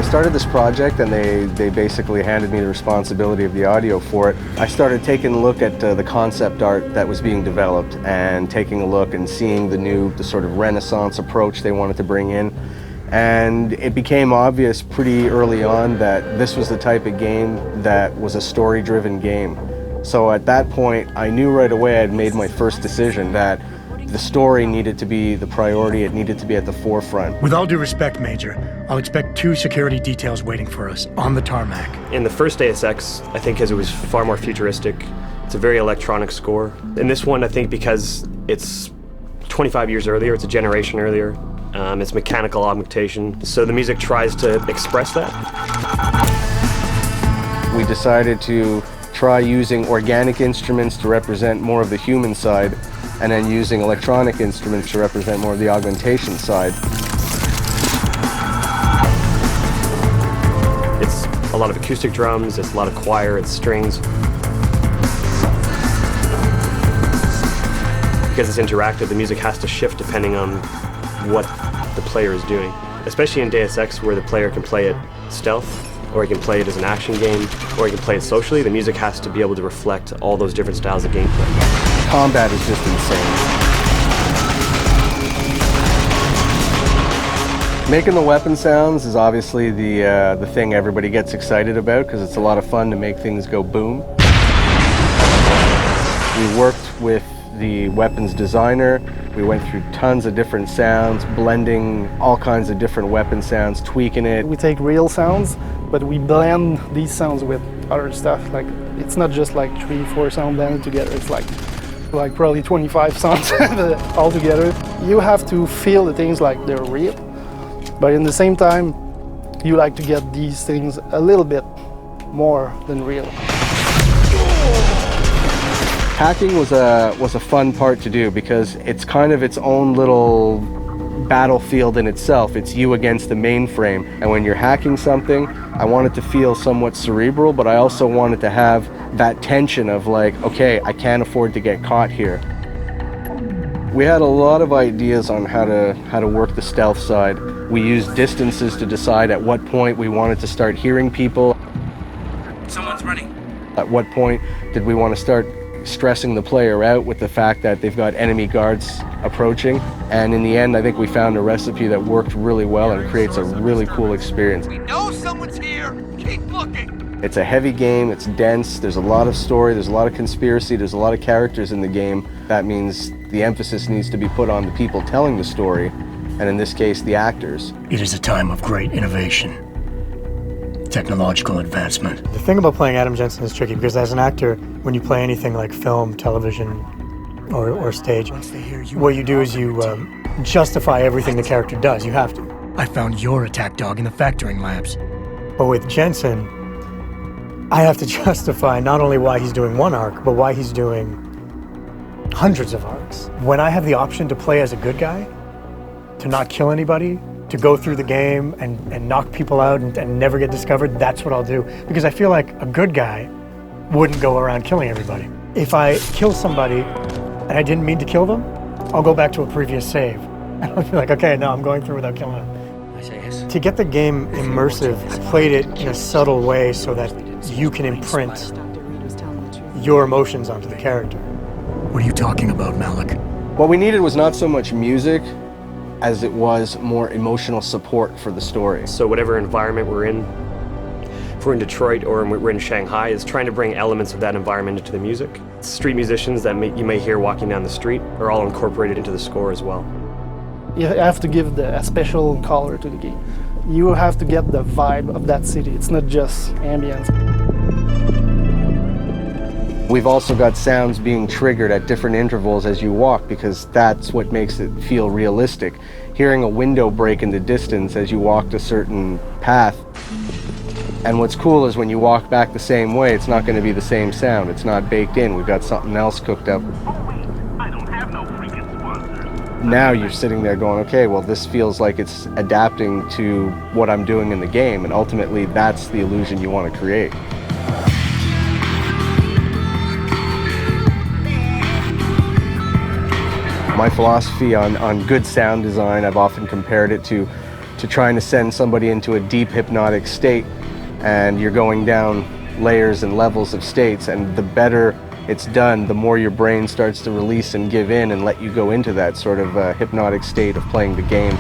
started this project and they basically handed me the responsibility of the audio for it, I started taking a look at the concept art that was being developed and taking a look and seeing the sort of Renaissance approach they wanted to bring in. And it became obvious pretty early on that this was the type of game that was a story-driven game. So at that point, I knew right away I'd made my first decision that the story needed to be the priority, it needed to be at the forefront. With all due respect, Major, I'll expect 2 security details waiting for us on the tarmac. In the first Deus Ex, I think because it was far more futuristic, it's a very electronic score. In this one, I think because it's 25 years earlier, it's a generation earlier, it's mechanical augmentation, so the music tries to express that. We decided to try using organic instruments to represent more of the human side, and then using electronic instruments to represent more of the augmentation side. It's a lot of acoustic drums, it's a lot of choir, it's strings. Because it's interactive, the music has to shift depending on what the player is doing. Especially in Deus Ex, where the player can play it stealth, or he can play it as an action game, or he can play it socially, the music has to be able to reflect all those different styles of gameplay. Combat is just insane. Making the weapon sounds is obviously the thing everybody gets excited about because it's a lot of fun to make things go boom. We worked with the weapons designer. We went through tons of different sounds, blending all kinds of different weapon sounds, tweaking it. We take real sounds, but we blend these sounds with other stuff. Like, it's not just like 3-4 sound blended together. It's like probably 25 sounds all together. You have to feel the things like they're real, but in the same time, you like to get these things a little bit more than real. Hacking was a fun part to do because it's kind of its own little battlefield in itself. It's you against the mainframe. And when you're hacking something, I want it to feel somewhat cerebral, but I also wanted to have that tension of like, okay, I can't afford to get caught here. We had a lot of ideas on how to work the stealth side. We used distances to decide at what point we wanted to start hearing people. Someone's running. At what point did we want to start stressing the player out with the fact that they've got enemy guards approaching. And in the end, I think we found a recipe that worked really well and creates a really cool experience. We know someone's here. Keep looking. It's a heavy game, it's dense, there's a lot of story, there's a lot of conspiracy, there's a lot of characters in the game. That means the emphasis needs to be put on the people telling the story, and in this case, the actors. It is a time of great innovation. Technological advancement. The thing about playing Adam Jensen is tricky because as an actor, when you play anything like film, television, or stage, what you do is you justify everything the character does. You have to. I found your attack dog in the factoring labs. But with Jensen, I have to justify not only why he's doing one arc, but why he's doing hundreds of arcs. When I have the option to play as a good guy, to not kill anybody, to go through the game and knock people out and never get discovered, that's what I'll do. Because I feel like a good guy wouldn't go around killing everybody. If I kill somebody and I didn't mean to kill them, I'll go back to a previous save. And I'll be like, okay, no, I'm going through without killing them. I say yes. To get the game immersive, I played it in a subtle way so that you can imprint your emotions onto the character. What are you talking about, Malik? What we needed was not so much music as it was more emotional support for the story. So whatever environment we're in, if we're in Detroit or we're in Shanghai, is trying to bring elements of that environment into the music. Street musicians that you may hear walking down the street are all incorporated into the score as well. You have to give a special color to the game. You have to get the vibe of that city. It's not just ambience. We've also got sounds being triggered at different intervals as you walk because that's what makes it feel realistic. Hearing a window break in the distance as you walked a certain path. And what's cool is when you walk back the same way, it's not going to be the same sound. It's not baked in. We've got something else cooked up. I don't have no freaking sponsors. Now you're sitting there going, okay, well, this feels like it's adapting to what I'm doing in the game, and ultimately that's the illusion you want to create. My philosophy on good sound design, I've often compared it to to trying to send somebody into a deep hypnotic state, and you're going down layers and levels of states, and the better it's done, the more your brain starts to release and give in and let you go into that sort of hypnotic state of playing the game.